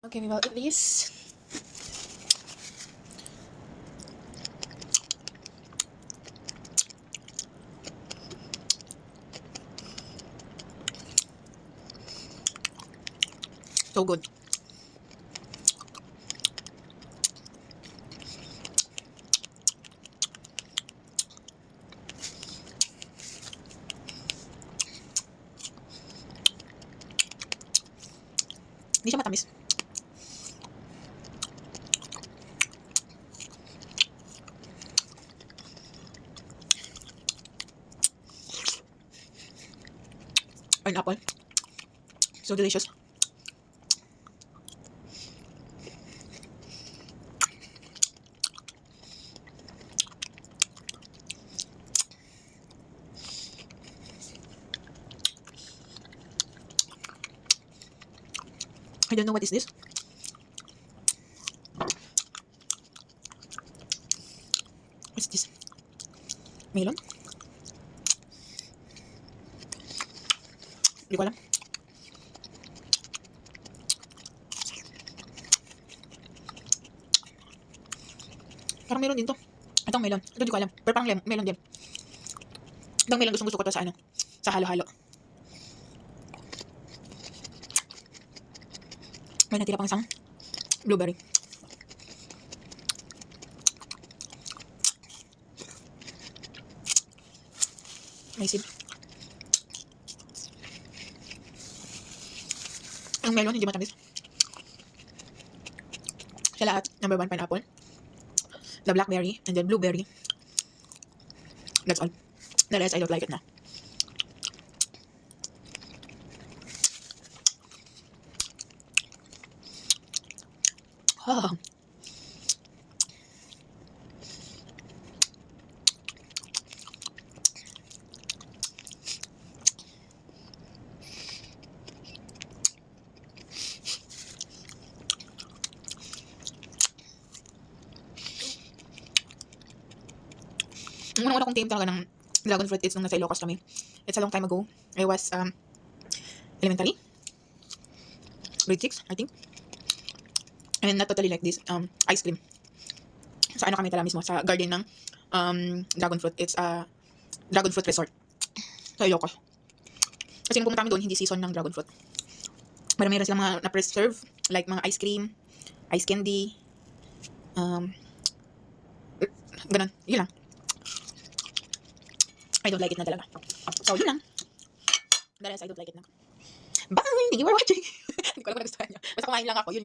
Okay, we will eat this. So good. Hindi siya matamis. Pineapple. So delicious. I don't know what is this. What's this? Melon? Hindi ko alam. Parang melon din to. Itong melon. Ito hindi ko alam. Pero parang melon din. Itong melon gusto ko to sa ano. Sa halo-halo. May natira pang isang blueberry. May seed. Ang melon hindi matamis. Siya lahat. Number 1 pineapple. The blackberry and then blueberry. That's all. The rest I don't like it na. Oh. Ang unang-una kong team talaga ng dragon fruit is nung nasa Ilocos kami. It's a long time ago. I was elementary. Grade 6, I think. And not totally like this ice cream. Sa ano kami tala mismo, sa garden ng dragon fruit. It's a dragon fruit resort sa Ilocos. Kasi nung pumunta kami doon, hindi season ng dragon fruit. Pero meron silang mga na-preserve, like mga ice cream, ice candy, ganun. Yun lang. I don't like it na talaga. So, yun lang. The rest, I don't like it na. Bye! Thank you for watching. Hindi ko alam kung nagustuhan nyo. Basta kumain lang ako. Yun